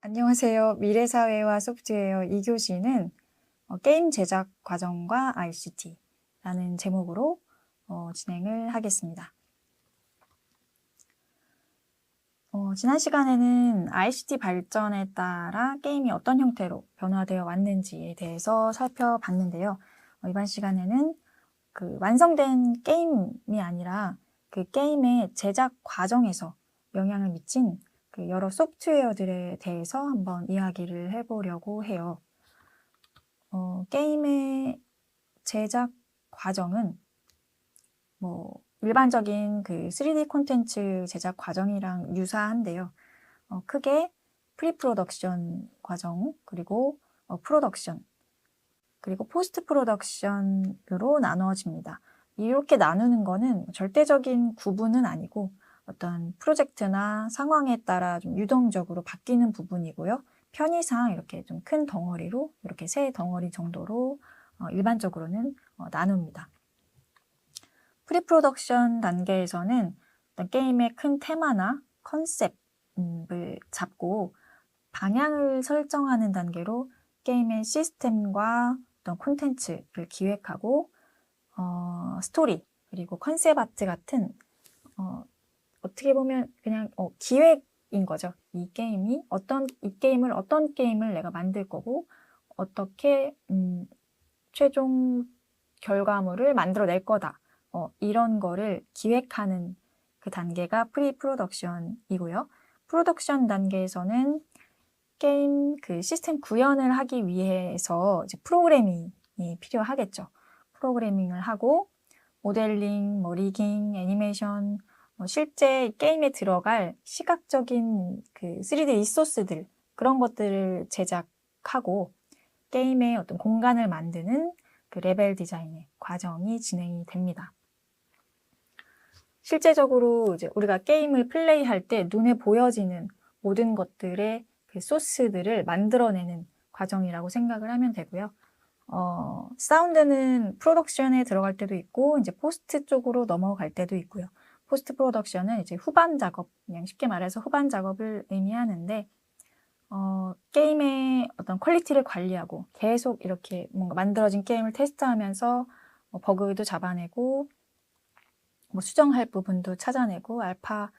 안녕하세요. 미래사회와 소프트웨어 2교시는 게임 제작 과정과 ICT라는 제목으로 진행을 하겠습니다. 지난 시간에는 ICT 발전에 따라 게임이 어떤 형태로 변화되어 왔는지에 대해서 살펴봤는데요. 이번 시간에는 그 완성된 게임이 아니라 그 게임의 제작 과정에서 영향을 미친 그 여러 소프트웨어들에 대해서 한번 이야기를 해보려고 해요. 게임의 제작 과정은 일반적인 그 3D 콘텐츠 제작 과정이랑 유사한데요. 크게 프리프로덕션 과정, 그리고 프로덕션, 그리고 포스트 프로덕션으로 나누어집니다. 이렇게 나누는 거는 절대적인 구분은 아니고 어떤 프로젝트나 상황에 따라 좀 유동적으로 바뀌는 부분이고요. 편의상 이렇게 좀 큰 덩어리로 이렇게 세 덩어리 정도로 일반적으로는 나눕니다. 프리프로덕션 단계에서는 어떤 게임의 큰 테마나 컨셉을 잡고 방향을 설정하는 단계로 게임의 시스템과 어떤 콘텐츠를 기획하고 스토리 그리고 컨셉 아트 같은 어떻게 보면 그냥 기획인 거죠. 이 게임을 어떤 게임을 내가 만들 거고 어떻게 최종 결과물을 만들어낼 거다. 이런 거를 기획하는 그 단계가 프리프로덕션이고요. 프로덕션 단계에서는 게임 그 시스템 구현을 하기 위해서 이제 프로그래밍이 필요하겠죠. 프로그래밍을 하고 모델링, 리깅, 애니메이션, 실제 게임에 들어갈 시각적인 그 3D 리소스들 그런 것들을 제작하고 게임의 어떤 공간을 만드는 그 레벨 디자인의 과정이 진행이 됩니다. 실제적으로 이제 우리가 게임을 플레이할 때 눈에 보여지는 모든 것들의 그 소스들을 만들어내는 과정이라고 생각을 하면 되고요. 사운드는 프로덕션에 들어갈 때도 있고 이제 포스트 쪽으로 넘어갈 때도 있고요. 포스트 프로덕션은 이제 후반 작업, 그냥 쉽게 말해서 후반 작업을 의미하는데 게임의 어떤 퀄리티를 관리하고 계속 이렇게 뭔가 만들어진 게임을 테스트하면서 버그도 잡아내고 수정할 부분도 찾아내고 알파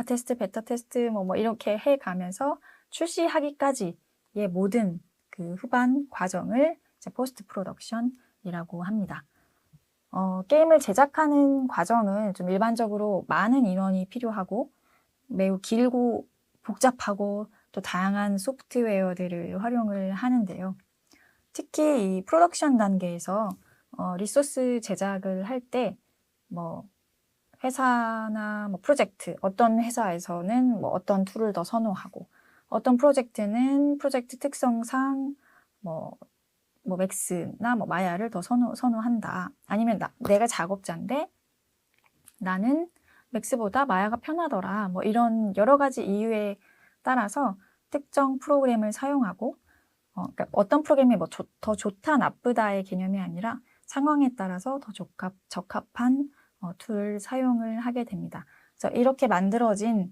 테스트, 베타 테스트 이렇게 해가면서 출시하기까지의 모든 그 후반 과정을 이제 포스트 프로덕션이라고 합니다. 게임을 제작하는 과정은 좀 일반적으로 많은 인원이 필요하고 매우 길고 복잡하고 또 다양한 소프트웨어들을 활용을 하는데요. 특히 이 프로덕션 단계에서 리소스 제작을 할 때 회사나 프로젝트, 어떤 회사에서는 어떤 툴을 더 선호하고 어떤 프로젝트는 프로젝트 특성상 맥스나 마야를 더 선호한다. 아니면 내가 작업자인데 나는 맥스보다 마야가 편하더라. 이런 여러 가지 이유에 따라서 특정 프로그램을 사용하고 그러니까 어떤 프로그램이 더 좋다, 나쁘다의 개념이 아니라 상황에 따라서 더 적합한 툴을 사용을 하게 됩니다. 그래서 이렇게 만들어진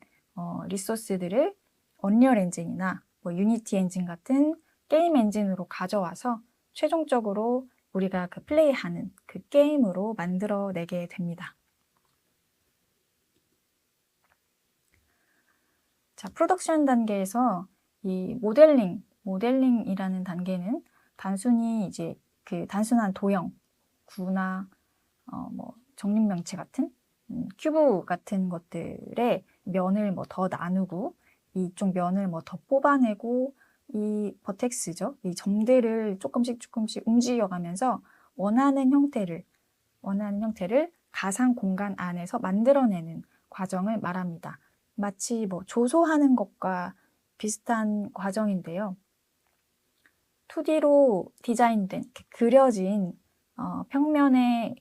리소스들을 언리얼 엔진이나 유니티 엔진 같은 게임 엔진으로 가져와서 최종적으로 우리가 그 플레이하는 그 게임으로 만들어내게 됩니다. 자, 프로덕션 단계에서 이 모델링이라는 단계는 단순히 이제 그 단순한 도형, 구나 정육면체 같은 큐브 같은 것들의 면을 더 나누고 이쪽 면을 더 뽑아내고 이 버텍스죠. 이 점들을 조금씩 움직여가면서 원하는 형태를 가상 공간 안에서 만들어내는 과정을 말합니다. 마치 조소하는 것과 비슷한 과정인데요. 2D로 디자인된, 그려진 평면의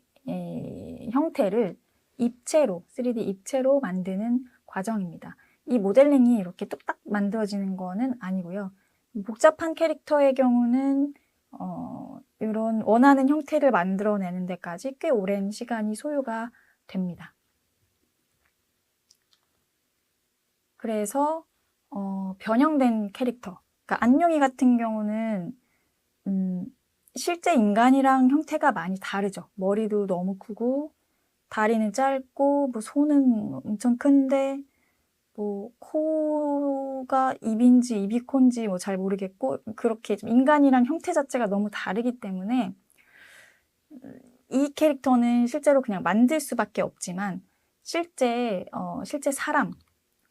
형태를 입체로, 3D 입체로 만드는 과정입니다. 이 모델링이 이렇게 뚝딱 만들어지는 거는 아니고요. 복잡한 캐릭터의 경우는 이런 원하는 형태를 만들어내는 데까지 꽤 오랜 시간이 소요가 됩니다. 그래서 변형된 캐릭터. 그러니까 안룡이 같은 경우는 실제 인간이랑 형태가 많이 다르죠. 머리도 너무 크고 다리는 짧고 뭐 손은 엄청 큰데 뭐 코가 입인지 입이 코인지 뭐 잘 모르겠고 그렇게 좀 인간이랑 형태 자체가 너무 다르기 때문에 이 캐릭터는 실제로 그냥 만들 수밖에 없지만 실제 사람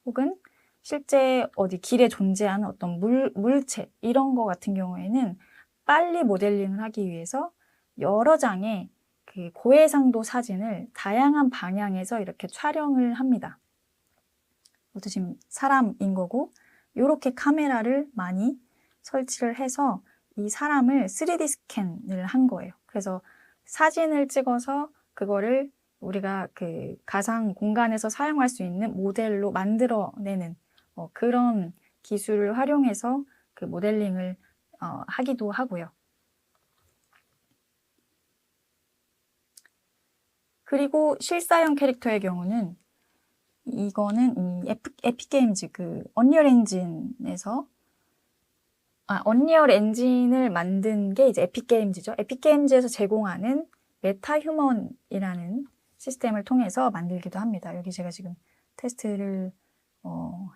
혹은 실제 어디 길에 존재하는 어떤 물체 이런 거 같은 경우에는 빨리 모델링을 하기 위해서 여러 장의 그 고해상도 사진을 다양한 방향에서 이렇게 촬영을 합니다. 이것도 지금 사람인 거고 이렇게 카메라를 많이 설치를 해서 이 사람을 3D 스캔을 한 거예요. 그래서 사진을 찍어서 그거를 우리가 그 가상 공간에서 사용할 수 있는 모델로 만들어내는 그런 기술을 활용해서 그 모델링을 하기도 하고요. 그리고 실사형 캐릭터의 경우는 이거는 에픽게임즈 그 언리얼 엔진에서 언리얼 엔진을 만든 게 이제 에픽게임즈죠. 에픽게임즈에서 제공하는 메타휴먼이라는 시스템을 통해서 만들기도 합니다. 여기 제가 지금 테스트를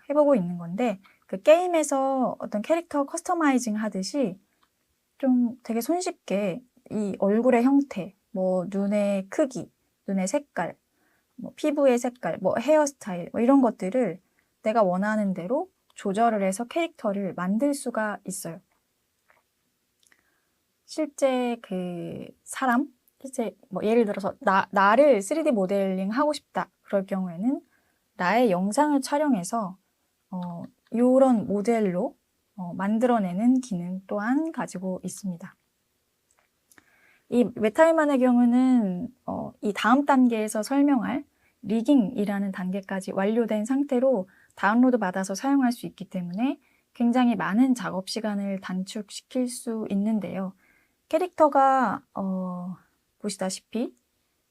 해보고 있는 건데 그 게임에서 어떤 캐릭터 커스터마이징 하듯이 좀 되게 손쉽게 이 얼굴의 형태, 뭐 눈의 크기, 눈의 색깔, 뭐 피부의 색깔, 뭐 헤어스타일 뭐 이런 것들을 내가 원하는 대로 조절을 해서 캐릭터를 만들 수가 있어요. 실제 그 사람, 실제 뭐 예를 들어서 나를 3D 모델링 하고 싶다. 그럴 경우에는 나의 영상을 촬영해서 이런 모델로 만들어내는 기능 또한 가지고 있습니다. 이 메타휴먼의 경우는 이 다음 단계에서 설명할 리깅이라는 단계까지 완료된 상태로 다운로드 받아서 사용할 수 있기 때문에 굉장히 많은 작업 시간을 단축시킬 수 있는데요. 캐릭터가 보시다시피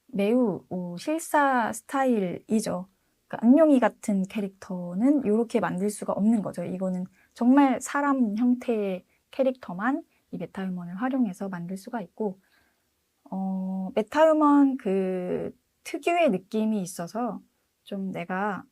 매우 실사 스타일이죠. 그러니까 안룡이 같은 캐릭터는 이렇게 만들 수가 없는 거죠. 이거는 정말 사람 형태의 캐릭터만 이 메타휴먼을 활용해서 만들 수가 있고 메타휴먼 그 특유의 느낌이 있어서 좀 내가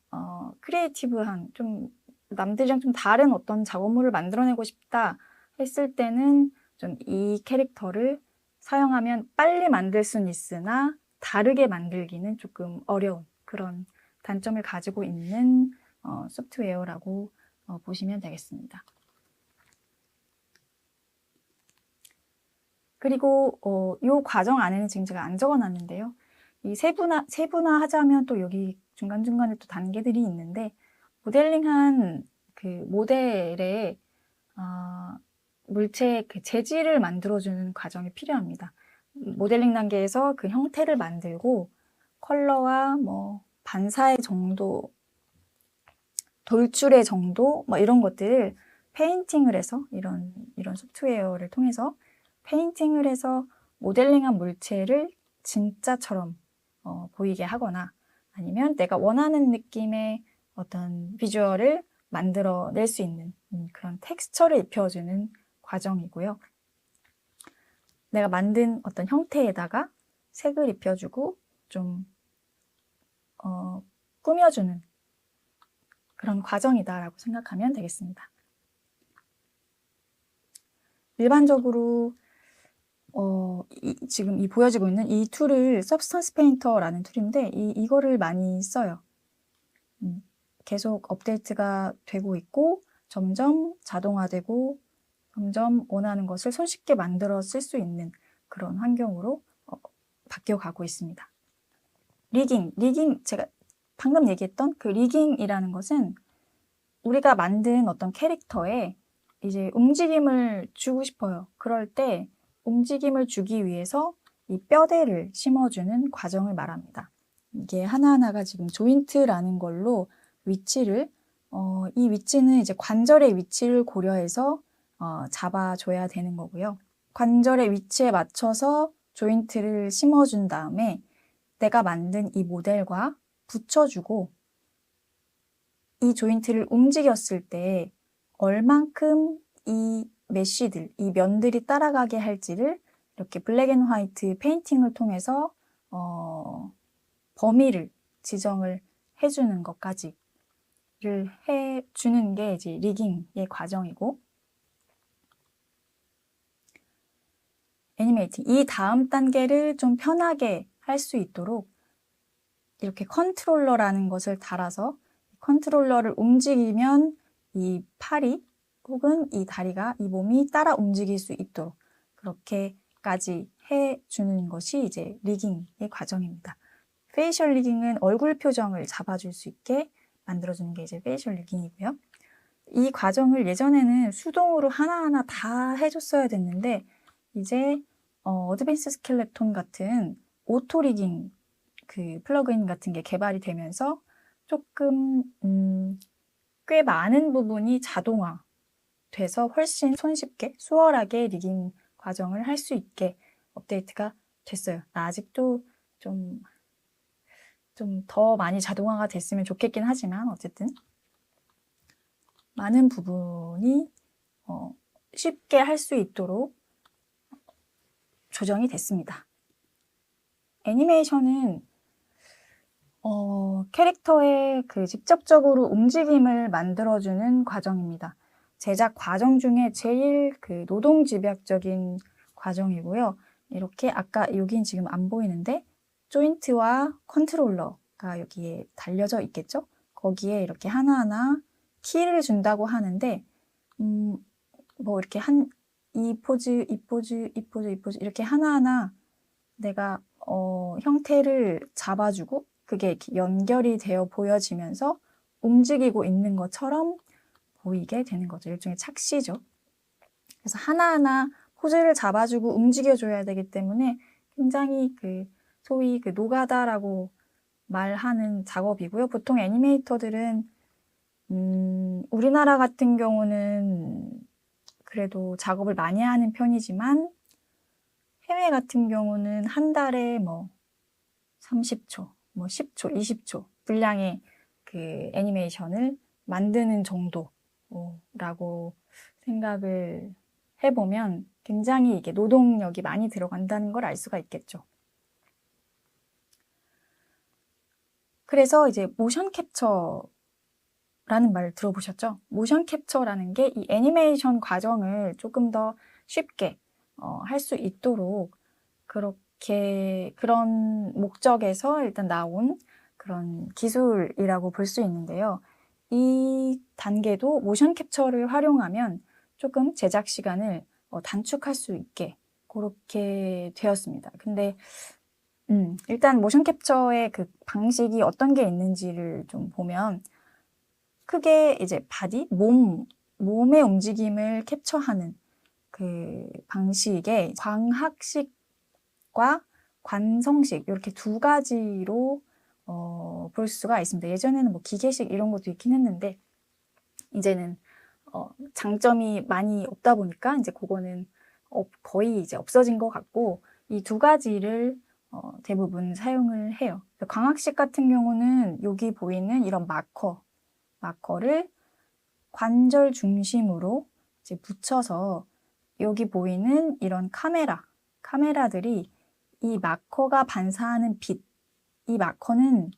크리에이티브한 좀 남들이랑 좀 다른 어떤 작업물을 만들어내고 싶다 했을 때는 좀 이 캐릭터를 사용하면 빨리 만들 수는 있으나 다르게 만들기는 조금 어려운 그런 단점을 가지고 있는 소프트웨어라고 보시면 되겠습니다. 그리고 이 과정 안에는 지금 제가 안 적어놨는데요. 이 세분화하자면 또 여기 중간중간에 또 단계들이 있는데 모델링한 그 모델의 물체의 그 재질을 만들어주는 과정이 필요합니다. 모델링 단계에서 그 형태를 만들고 컬러와 뭐 반사의 정도, 돌출의 정도 뭐 이런 것들을 페인팅을 해서 이런 소프트웨어를 통해서 페인팅을 해서 모델링한 물체를 진짜처럼 보이게 하거나 아니면 내가 원하는 느낌의 어떤 비주얼을 만들어낼 수 있는 그런 텍스처를 입혀주는 과정이고요. 내가 만든 어떤 형태에다가 색을 입혀주고 좀 꾸며주는 그런 과정이다라고 생각하면 되겠습니다. 일반적으로 지금 보여지고 있는 이 툴을 서브스턴스 페인터라는 툴인데 이거를 많이 써요. 계속 업데이트가 되고 있고 점점 자동화되고 점점 원하는 것을 손쉽게 만들어 쓸 수 있는 그런 환경으로 바뀌어가고 있습니다. 리깅 제가 방금 얘기했던 그 리깅이라는 것은 우리가 만든 어떤 캐릭터에 이제 움직임을 주고 싶어요. 그럴 때 움직임을 주기 위해서 이 뼈대를 심어주는 과정을 말합니다. 이게 하나하나가 지금 조인트라는 걸로 위치를 이 위치는 이제 관절의 위치를 고려해서 잡아줘야 되는 거고요. 관절의 위치에 맞춰서 조인트를 심어준 다음에 내가 만든 이 모델과 붙여주고 이 조인트를 움직였을 때 얼만큼 이 메쉬들, 이 면들이 따라가게 할지를 이렇게 블랙 앤 화이트 페인팅을 통해서 범위를 지정을 해주는 것까지를 해주는 게 이제 리깅의 과정이고, 애니메이팅, 이 다음 단계를 좀 편하게 할 수 있도록 이렇게 컨트롤러라는 것을 달아서 컨트롤러를 움직이면 이 팔이 혹은 이 다리가, 이 몸이 따라 움직일 수 있도록 그렇게까지 해주는 것이 이제 리깅의 과정입니다. 페이셜 리깅은 얼굴 표정을 잡아줄 수 있게 만들어주는 게 이제 페이셜 리깅이고요. 이 과정을 예전에는 수동으로 하나하나 다 해줬어야 됐는데, 이제 어드밴스 스켈레톤 같은 오토 리깅 그 플러그인 같은 게 개발이 되면서 조금 꽤 많은 부분이 자동화돼서 훨씬 손쉽게 수월하게 리깅 과정을 할 수 있게 업데이트가 됐어요. 아직도 좀 더 많이 자동화가 됐으면 좋겠긴 하지만 어쨌든 많은 부분이 쉽게 할 수 있도록 조정이 됐습니다. 애니메이션은 캐릭터의 그 직접적으로 움직임을 만들어주는 과정입니다. 제작 과정 중에 제일 그 노동집약적인 과정이고요. 이렇게 아까 여긴 지금 안 보이는데 조인트와 컨트롤러가 여기에 달려져 있겠죠? 거기에 이렇게 하나하나 키를 준다고 하는데 뭐 이렇게 이 포즈, 이 포즈, 이 포즈, 이 포즈 이렇게 하나하나 내가 형태를 잡아주고 그게 이렇게 연결이 되어 보여지면서 움직이고 있는 것처럼 보이게 되는 거죠. 일종의 착시죠. 그래서 하나하나 포즈를 잡아주고 움직여줘야 되기 때문에 굉장히 소위 노가다라고 말하는 작업이고요. 보통 애니메이터들은 우리나라 같은 경우는 그래도 작업을 많이 하는 편이지만 해외 같은 경우는 한 달에 뭐 30초, 뭐 10초, 20초 분량의 그 애니메이션을 만드는 정도라고 생각을 해보면 굉장히 이게 노동력이 많이 들어간다는 걸 알 수가 있겠죠. 그래서 이제 모션 캡처라는 말을 들어보셨죠? 모션 캡처라는 게 이 애니메이션 과정을 조금 더 쉽게 할 수 있도록 그런 목적에서 일단 나온 그런 기술이라고 볼 수 있는데요. 이 단계도 모션 캡처를 활용하면 조금 제작 시간을 단축할 수 있게 그렇게 되었습니다. 근데 일단 모션 캡처의 그 방식이 어떤 게 있는지를 좀 보면 크게 이제 바디, 몸의 움직임을 캡처하는 그 방식의 광학식과 관성식 이렇게 두 가지로 볼 수가 있습니다. 예전에는 뭐 기계식 이런 것도 있긴 했는데 이제는 장점이 많이 없다 보니까 이제 그거는 거의 이제 없어진 것 같고 이 두 가지를 대부분 사용을 해요. 광학식 같은 경우는 여기 보이는 이런 마커를 관절 중심으로 이제 붙여서 여기 보이는 이런 카메라들이 이 마커가 반사하는 빛, 이 마커는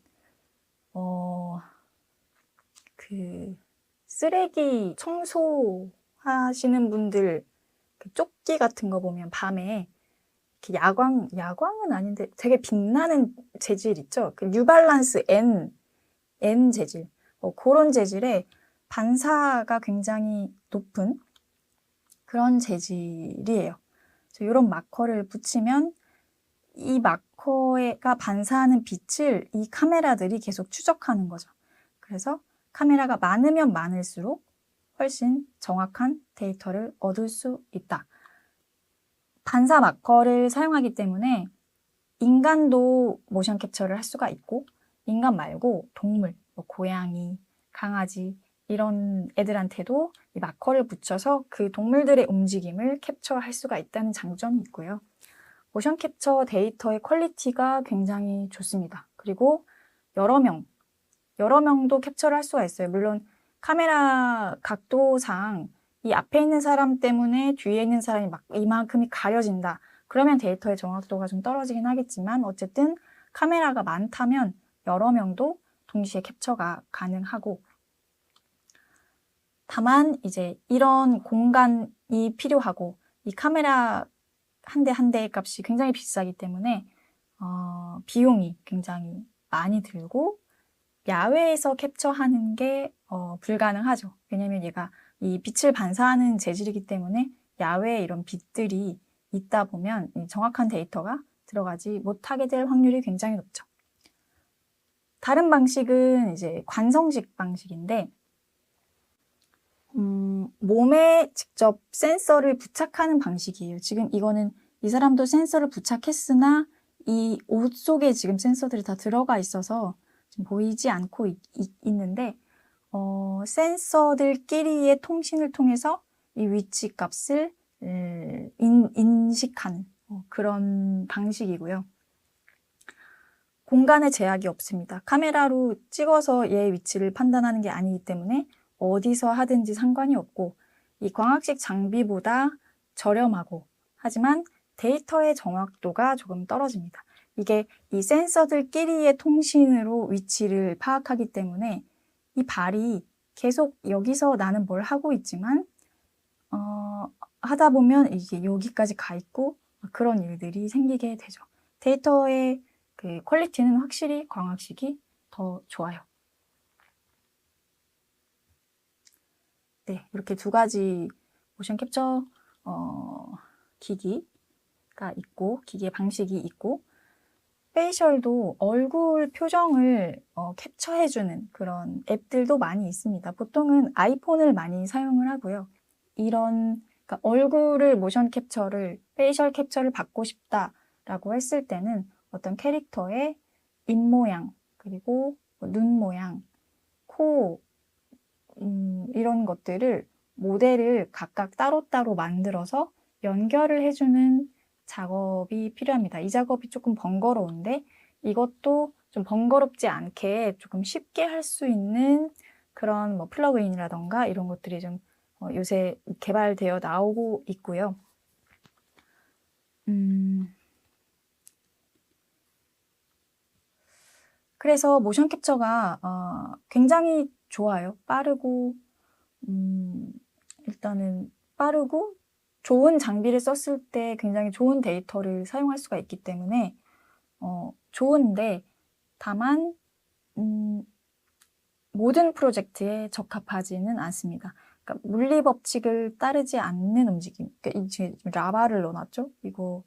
쓰레기 청소하시는 분들 그 조끼 같은 거 보면 밤에 이렇게 야광은 아닌데 되게 빛나는 재질 있죠? 그 뉴발란스 N 재질, 그런 재질의 반사가 굉장히 높은 그런 재질이에요. 이런 마커를 붙이면 이 마커가 반사하는 빛을 이 카메라들이 계속 추적하는 거죠. 그래서 카메라가 많으면 많을수록 훨씬 정확한 데이터를 얻을 수 있다. 반사 마커를 사용하기 때문에 인간도 모션 캡처를 할 수가 있고 인간 말고 동물, 뭐 고양이, 강아지 이런 애들한테도 이 마커를 붙여서 그 동물들의 움직임을 캡처할 수가 있다는 장점이 있고요. 모션 캡처 데이터의 퀄리티가 굉장히 좋습니다. 그리고 여러 명, 여러 명도 캡처를 할 수가 있어요. 물론 카메라 각도상 이 앞에 있는 사람 때문에 뒤에 있는 사람이 막 이만큼이 가려진다. 그러면 데이터의 정확도가 좀 떨어지긴 하겠지만 어쨌든 카메라가 많다면 여러 명도 동시에 캡처가 가능하고, 다만 이제 이런 공간이 필요하고 이 카메라 한 대 한 대의 값이 굉장히 비싸기 때문에 비용이 굉장히 많이 들고 야외에서 캡처하는 게 불가능하죠. 왜냐면 얘가 이 빛을 반사하는 재질이기 때문에 야외에 이런 빛들이 있다 보면 정확한 데이터가 들어가지 못하게 될 확률이 굉장히 높죠. 다른 방식은 이제 관성식 방식인데, 몸에 직접 센서를 부착하는 방식이에요. 지금 이거는 이 사람도 센서를 부착했으나 이 옷 속에 지금 센서들이 다 들어가 있어서 지금 보이지 않고 있는데, 센서들끼리의 통신을 통해서 이 위치 값을 인식하는 그런 방식이고요. 공간에 제약이 없습니다. 카메라로 찍어서 얘의 위치를 판단하는 게 아니기 때문에 어디서 하든지 상관이 없고, 이 광학식 장비보다 저렴하고, 하지만 데이터의 정확도가 조금 떨어집니다. 이게 이 센서들끼리의 통신으로 위치를 파악하기 때문에 이 발이 계속 여기서 나는 뭘 하고 있지만 하다 보면 이게 여기까지 가 있고 그런 일들이 생기게 되죠. 데이터의 그 퀄리티는 확실히 광학식이 더 좋아요. 네, 이렇게 두 가지 모션 캡처 기기가 있고, 기기의 방식이 있고, 페이셜도 얼굴 표정을 캡처해주는 그런 앱들도 많이 있습니다. 보통은 아이폰을 많이 사용을 하고요. 그러니까 얼굴을 모션 캡처를, 페이셜 캡처를 받고 싶다라고 했을 때는 어떤 캐릭터의 입모양, 그리고 눈 모양, 코, 이런 것들을 모델을 각각 따로따로 만들어서 연결을 해주는 작업이 필요합니다. 이 작업이 조금 번거로운데 이것도 좀 번거롭지 않게 조금 쉽게 할 수 있는 그런 뭐 플러그인이라던가 이런 것들이 좀 요새 개발되어 나오고 있고요. 그래서 모션 캡처가 굉장히 좋아요. 빠르고 일단은 빠르고 좋은 장비를 썼을 때 굉장히 좋은 데이터를 사용할 수가 있기 때문에 좋은데, 다만 모든 프로젝트에 적합하지는 않습니다. 그러니까 물리 법칙을 따르지 않는 움직임. 그러니까 이제 라바를 넣어놨죠? 이거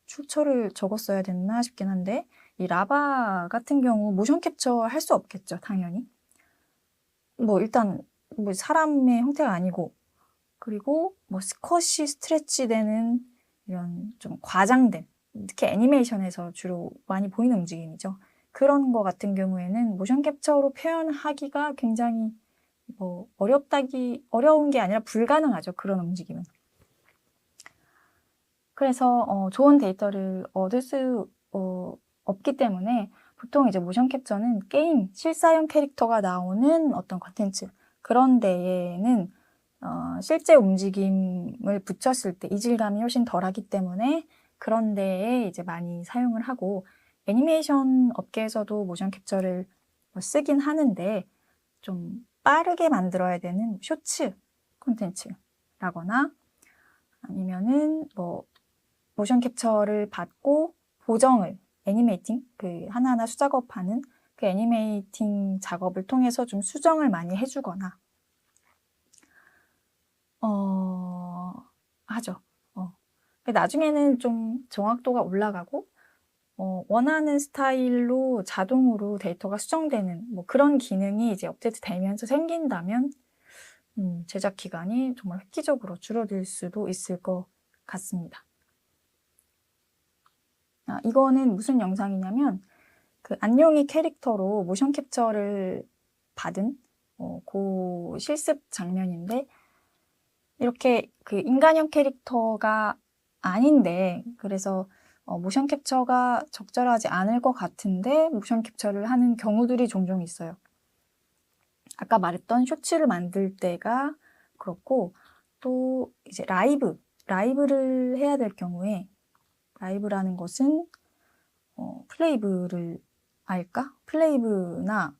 출처를 적었어야 됐나 싶긴 한데, 이 라바 같은 경우 모션 캡처 할 수 없겠죠, 당연히. 뭐 일단 뭐 사람의 형태가 아니고, 그리고 뭐 스쿼시 스트레치 되는 이런 좀 과장된, 특히 애니메이션에서 주로 많이 보이는 움직임이죠. 그런 거 같은 경우에는 모션 캡처로 표현하기가 굉장히 뭐 어려운 게 아니라 불가능하죠. 그런 움직임은. 그래서 좋은 데이터를 얻을 수 없기 때문에 보통 이제 모션 캡처는 게임, 실사용 캐릭터가 나오는 어떤 컨텐츠, 그런 데에는 실제 움직임을 붙였을 때 이질감이 훨씬 덜하기 때문에 그런 데에 이제 많이 사용을 하고, 애니메이션 업계에서도 모션 캡처를 쓰긴 하는데 좀 빠르게 만들어야 되는 쇼츠 콘텐츠라거나 아니면은 뭐 모션 캡처를 받고 보정을 애니메이팅, 그 하나하나 수작업하는 그 애니메이팅 작업을 통해서 좀 수정을 많이 해주거나 하죠. 나중에는 좀 정확도가 올라가고 원하는 스타일로 자동으로 데이터가 수정되는 뭐 그런 기능이 이제 업데이트 되면서 생긴다면 제작 기간이 정말 획기적으로 줄어들 수도 있을 것 같습니다. 이거는 무슨 영상이냐면 그 안녕이 캐릭터로 모션 캡처를 받은 그 실습 장면인데, 이렇게 그 인간형 캐릭터가 아닌데, 그래서 모션 캡처가 적절하지 않을 것 같은데 모션 캡처를 하는 경우들이 종종 있어요. 아까 말했던 쇼츠를 만들 때가 그렇고, 또 이제 라이브를 해야 될 경우에, 라이브라는 것은 플레이브를 알까? 플레이브나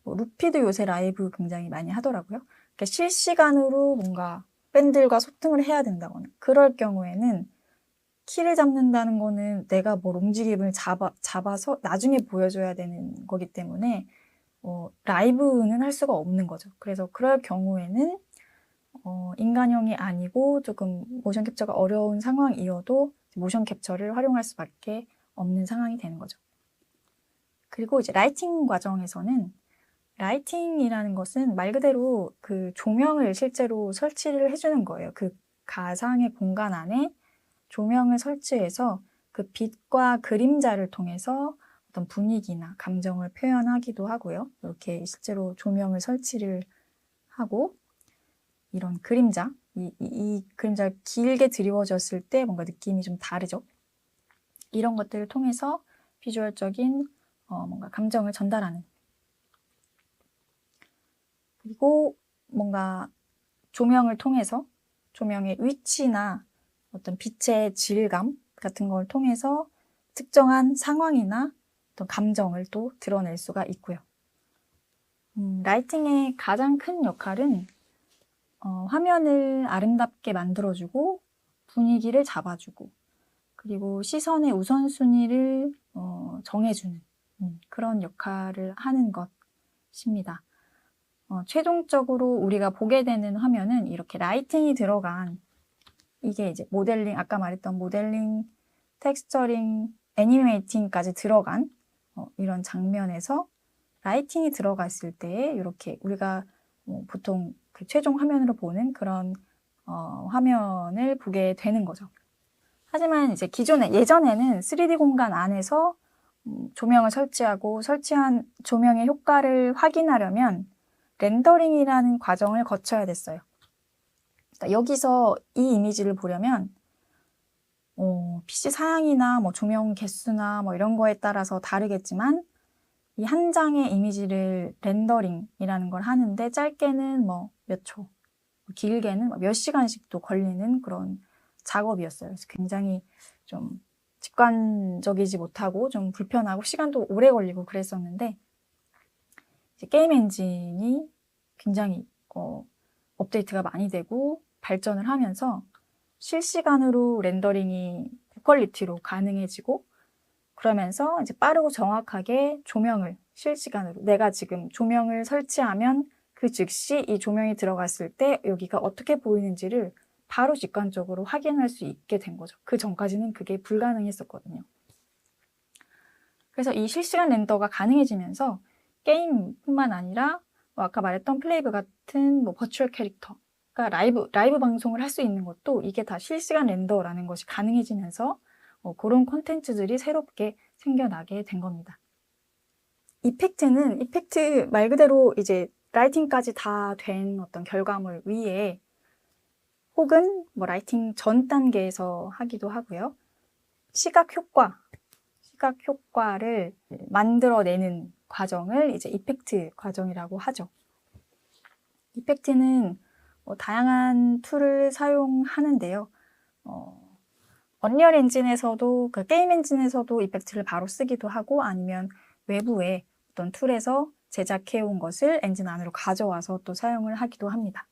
뭐 루피도 요새 라이브 굉장히 많이 하더라고요. 그러니까 실시간으로 뭔가 팬들과 소통을 해야 된다거나 그럴 경우에는 키를 잡는다는 거는 내가 뭘 움직임을 잡아서 나중에 보여줘야 되는 거기 때문에 라이브는 할 수가 없는 거죠. 그래서 그럴 경우에는 인간형이 아니고 조금 모션 캡처가 어려운 상황이어도 모션 캡처를 활용할 수밖에 없는 상황이 되는 거죠. 그리고 이제 라이팅 과정에서는 라이팅이라는 것은 말 그대로 그 조명을 실제로 설치를 해주는 거예요. 그 가상의 공간 안에 조명을 설치해서 그 빛과 그림자를 통해서 어떤 분위기나 감정을 표현하기도 하고요. 이렇게 실제로 조명을 설치를 하고 이런 그림자, 이 그림자가 길게 드리워졌을 때 뭔가 느낌이 좀 다르죠. 이런 것들을 통해서 비주얼적인 뭔가 감정을 전달하는. 그리고 뭔가 조명을 통해서 조명의 위치나 어떤 빛의 질감 같은 걸 통해서 특정한 상황이나 어떤 감정을 또 드러낼 수가 있고요. 라이팅의 가장 큰 역할은 화면을 아름답게 만들어주고 분위기를 잡아주고 그리고 시선의 우선순위를 정해주는 그런 역할을 하는 것입니다. 최종적으로 우리가 보게 되는 화면은 이렇게 라이팅이 들어간 이게 이제 모델링, 아까 말했던 모델링, 텍스처링, 애니메이팅까지 들어간 이런 장면에서 라이팅이 들어가 있을 때 이렇게 우리가 보통 그 최종 화면으로 보는 그런 화면을 보게 되는 거죠. 하지만 이제 예전에는 3D 공간 안에서 조명을 설치하고 설치한 조명의 효과를 확인하려면 렌더링이라는 과정을 거쳐야 됐어요. 그러니까 여기서 이 이미지를 보려면 PC 사양이나 뭐 조명 개수나 뭐 이런 거에 따라서 다르겠지만 이 한 장의 이미지를 렌더링이라는 걸 하는데 짧게는 뭐 몇 초, 길게는 몇 시간씩도 걸리는 그런 작업이었어요. 그래서 굉장히 좀 직관적이지 못하고 좀 불편하고 시간도 오래 걸리고 그랬었는데 이제 게임 엔진이 굉장히 업데이트가 많이 되고 발전을 하면서 실시간으로 렌더링이 고퀄리티로 가능해지고 그러면서 이제 빠르고 정확하게 조명을 실시간으로 내가 지금 조명을 설치하면 그 즉시 이 조명이 들어갔을 때 여기가 어떻게 보이는지를 바로 직관적으로 확인할 수 있게 된 거죠. 그 전까지는 그게 불가능했었거든요. 그래서 이 실시간 렌더가 가능해지면서 게임뿐만 아니라 아까 말했던 플레이브 같은 뭐 버추얼 캐릭터, 그러니까 라이브 방송을 할 수 있는 것도 이게 다 실시간 렌더라는 것이 가능해지면서 그런 콘텐츠들이 새롭게 생겨나게 된 겁니다. 이펙트 말 그대로 이제 라이팅까지 다 된 어떤 결과물 위에 혹은 뭐 라이팅 전 단계에서 하기도 하고요. 시각 효과를 만들어내는 과정을 이제 이펙트 과정이라고 하죠. 이펙트는 다양한 툴을 사용하는데요. 언리얼 엔진에서도 그 게임 엔진에서도 이펙트를 바로 쓰기도 하고 아니면 외부의 어떤 툴에서 제작해온 것을 엔진 안으로 가져와서 또 사용을 하기도 합니다.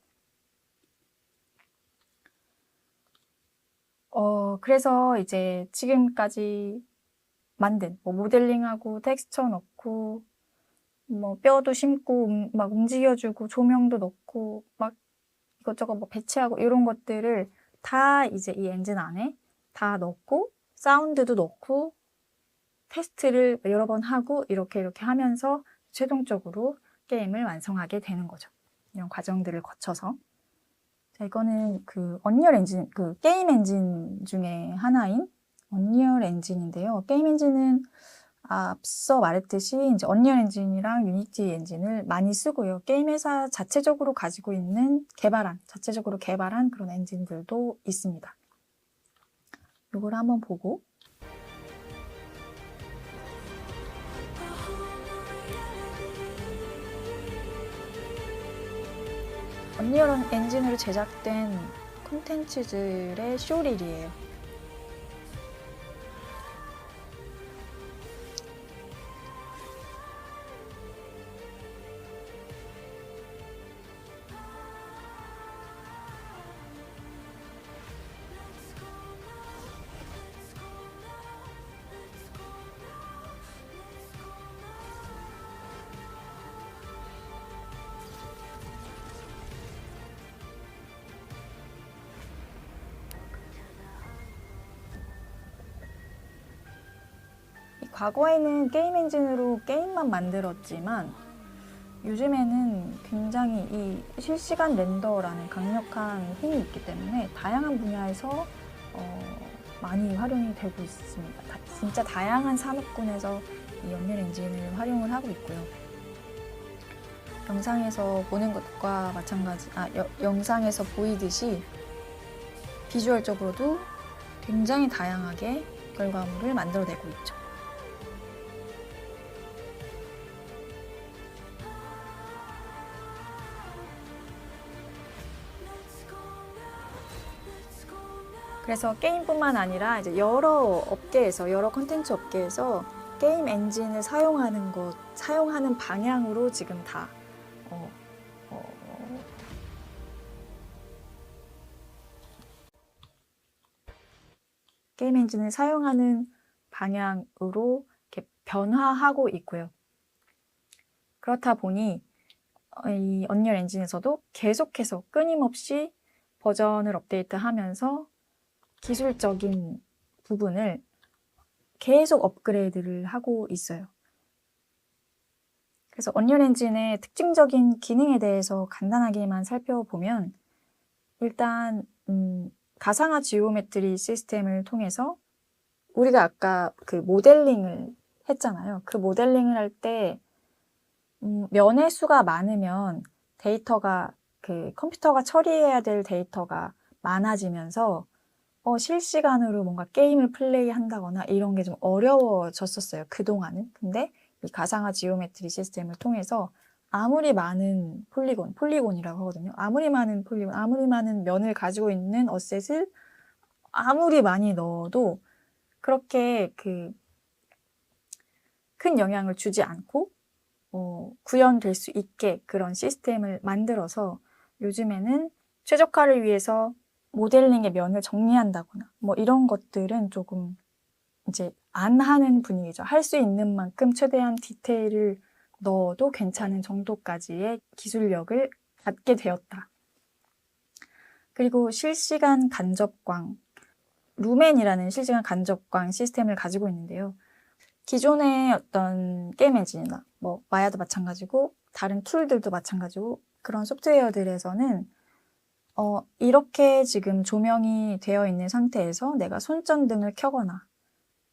그래서 이제 지금까지 만든 뭐 모델링하고 텍스처 넣고 뭐 뼈도 심고 막 움직여주고 조명도 넣고 막 이것저것 뭐 배치하고 이런 것들을 다 이제 이 엔진 안에 다 넣고 사운드도 넣고 테스트를 여러 번 하고 이렇게 하면서 최종적으로 게임을 완성하게 되는 거죠. 이런 과정들을 거쳐서. 자, 이거는 그 언리얼 엔진, 그 게임 엔진 중에 하나인 언리얼 엔진인데요. 게임 엔진은 앞서 말했듯이 이제 언리얼 엔진이랑 유니티 엔진을 많이 쓰고요. 게임 회사 자체적으로 가지고 있는 자체적으로 개발한 그런 엔진들도 있습니다. 이걸 한번 보고 언리얼 엔진으로 제작된 콘텐츠들의 쇼릴이에요. 과거에는 게임 엔진으로 게임만 만들었지만 요즘에는 굉장히 이 실시간 렌더라는 강력한 힘이 있기 때문에 다양한 분야에서 많이 활용이 되고 있습니다. 진짜 다양한 산업군에서 이 언리얼 엔진을 활용을 하고 있고요. 영상에서 보는 것과 마찬가지, 영상에서 보이듯이 비주얼적으로도 굉장히 다양하게 결과물을 만들어내고 있죠. 그래서 게임뿐만 아니라 이제 여러 업계에서, 여러 콘텐츠 업계에서 게임 엔진을 사용하는 방향으로 지금 다 게임 엔진을 사용하는 방향으로 이렇게 변화하고 있고요. 그렇다 보니 이 언리얼 엔진에서도 계속해서 끊임없이 버전을 업데이트하면서 기술적인 부분을 계속 업그레이드를 하고 있어요. 그래서 언리얼 엔진의 특징적인 기능에 대해서 간단하게만 살펴보면 일단 가상화 지오메트리 시스템을 통해서 우리가 아까 그 모델링을 했잖아요. 그 모델링을 할 때 면의 수가 많으면 데이터가 컴퓨터가 처리해야 될 데이터가 많아지면서 실시간으로 뭔가 게임을 플레이한다거나 이런 게 좀 어려워졌었어요. 그동안은. 근데 이 가상화 지오메트리 시스템을 통해서 아무리 많은 폴리곤이라고 하거든요. 아무리 많은 폴리곤, 아무리 많은 면을 가지고 있는 어셋을 아무리 많이 넣어도 그렇게 큰 영향을 주지 않고 구현될 수 있게 그런 시스템을 만들어서 요즘에는 최적화를 위해서 모델링의 면을 정리한다거나 뭐 이런 것들은 조금 이제 안 하는 분위기죠. 할 수 있는 만큼 최대한 디테일을 넣어도 괜찮은 정도까지의 기술력을 갖게 되었다. 그리고 실시간 간접광, 루멘이라는 실시간 간접광 시스템을 가지고 있는데요. 기존의 어떤 게임 엔진이나 뭐 마야도 마찬가지고 다른 툴들도 마찬가지고 그런 소프트웨어들에서는 이렇게 지금 조명이 되어 있는 상태에서 내가 손전등을 켜거나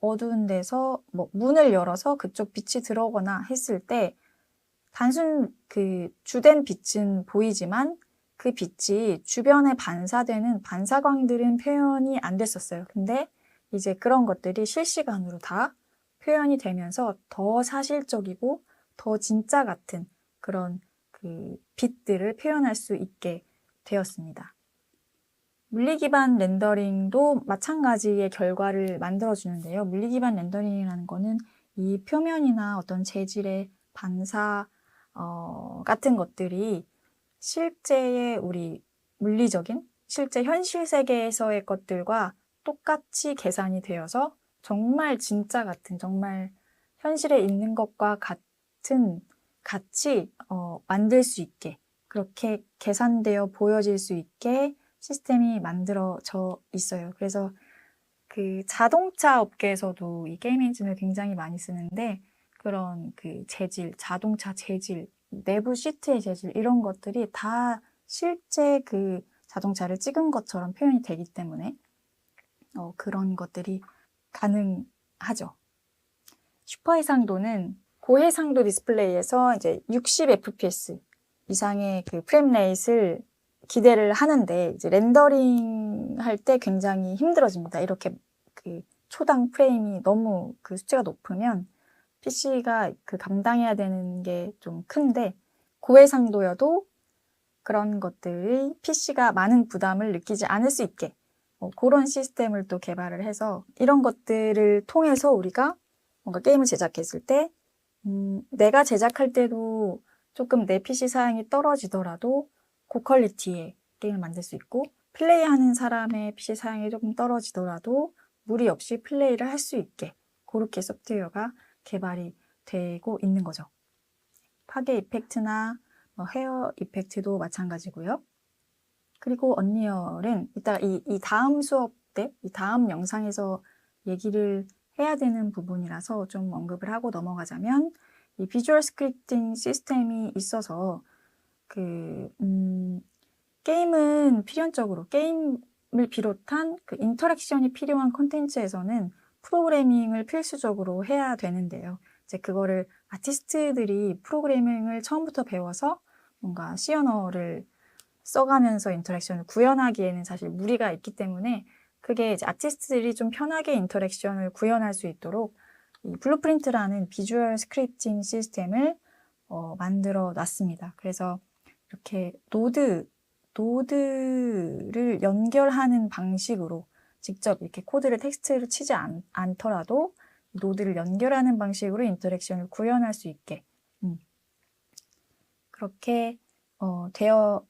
어두운 데서 뭐 문을 열어서 그쪽 빛이 들어오거나 했을 때 단순 주된 빛은 보이지만 그 빛이 주변에 반사되는 반사광들은 표현이 안 됐었어요. 근데 이제 그런 것들이 실시간으로 다 표현이 되면서 더 사실적이고 더 진짜 같은 그런 빛들을 표현할 수 있게 되었습니다. 물리기반 렌더링도 마찬가지의 결과를 만들어주는데요. 물리기반 렌더링이라는 거는 이 표면이나 어떤 재질의 반사 같은 것들이 실제의 우리 물리적인, 실제 현실 세계에서의 것들과 똑같이 계산이 되어서 정말 진짜 같은, 정말 현실에 있는 것과 같이 만들 수 있게, 그렇게 계산되어 보여질 수 있게 시스템이 만들어져 있어요. 그래서 자동차 업계에서도 이 게임 엔진을 굉장히 많이 쓰는데 그런 재질, 자동차 재질, 내부 시트의 재질 이런 것들이 다 실제 자동차를 찍은 것처럼 표현이 되기 때문에 그런 것들이 가능하죠. 슈퍼해상도는 고해상도 디스플레이에서 이제 60fps 이상의 프레임 레이트를 기대를 하는데 이제 렌더링 할 때 굉장히 힘들어집니다. 이렇게 초당 프레임이 너무 수치가 높으면 PC가 감당해야 되는 게 좀 큰데 고해상도여도 그런 것들이 PC가 많은 부담을 느끼지 않을 수 있게 그런 시스템을 또 개발을 해서 이런 것들을 통해서 우리가 뭔가 게임을 제작했을 때 내가 제작할 때도 조금 내 PC 사양이 떨어지더라도 고퀄리티의 게임을 만들 수 있고 플레이하는 사람의 PC 사양이 조금 떨어지더라도 무리 없이 플레이를 할 수 있게 그렇게 소프트웨어가 개발이 되고 있는 거죠. 파괴 이펙트나 헤어 이펙트도 마찬가지고요. 그리고 언리얼은 이따 이 다음 수업 때, 이 다음 영상에서 얘기를 해야 되는 부분이라서 좀 언급을 하고 넘어가자면 이 비주얼 스크립팅 시스템이 있어서 게임은 필연적으로 게임을 비롯한 그 인터랙션이 필요한 콘텐츠에서는 프로그래밍을 필수적으로 해야 되는데요. 이제 그거를 아티스트들이 프로그래밍을 처음부터 배워서 뭔가 C 언어를 써가면서 인터랙션을 구현하기에는 사실 무리가 있기 때문에 그게 이제 아티스트들이 좀 편하게 인터랙션을 구현할 수 있도록 이 블루프린트라는 비주얼 스크립팅 시스템을 만들어 놨습니다. 그래서 이렇게 노드를 연결하는 방식으로 직접 이렇게 코드를 텍스트를 치지 않더라도 노드를 연결하는 방식으로 인터랙션을 구현할 수 있게 그렇게 되어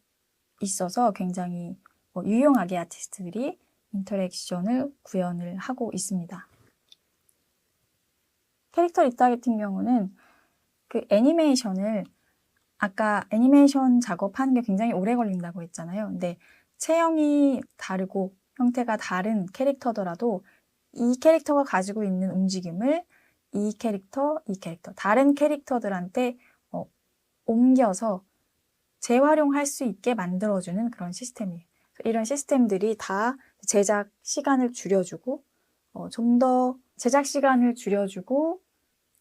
있어서 굉장히 유용하게 아티스트들이 인터랙션을 구현을 하고 있습니다. 캐릭터 리타겟팅 경우는 그 애니메이션을 아까 애니메이션 작업하는 게 굉장히 오래 걸린다고 했잖아요. 근데 체형이 다르고 형태가 다른 캐릭터더라도 이 캐릭터가 가지고 있는 움직임을 이 캐릭터, 다른 캐릭터들한테 옮겨서 재활용할 수 있게 만들어주는 그런 시스템이에요. 이런 시스템들이 다 제작 시간을 줄여주고 좀 더 제작 시간을 줄여주고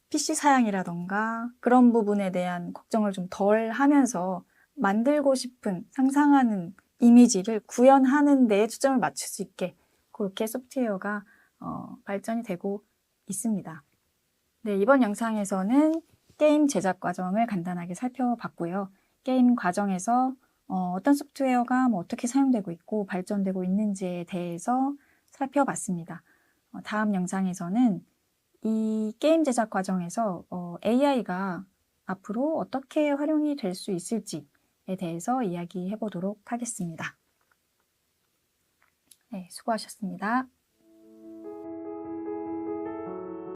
PC 사양이라던가 그런 부분에 대한 걱정을 좀 덜 하면서 만들고 싶은 상상하는 이미지를 구현하는 데에 초점을 맞출 수 있게 그렇게 소프트웨어가 발전이 되고 있습니다. 네, 이번 영상에서는 게임 제작 과정을 간단하게 살펴봤고요. 게임 과정에서 어떤 소프트웨어가 어떻게 사용되고 있고 발전되고 있는지에 대해서 살펴봤습니다. 다음 영상에서는 이 게임 제작 과정에서 AI가 앞으로 어떻게 활용이 될 수 있을지에 대해서 이야기해 보도록 하겠습니다. 네, 수고하셨습니다.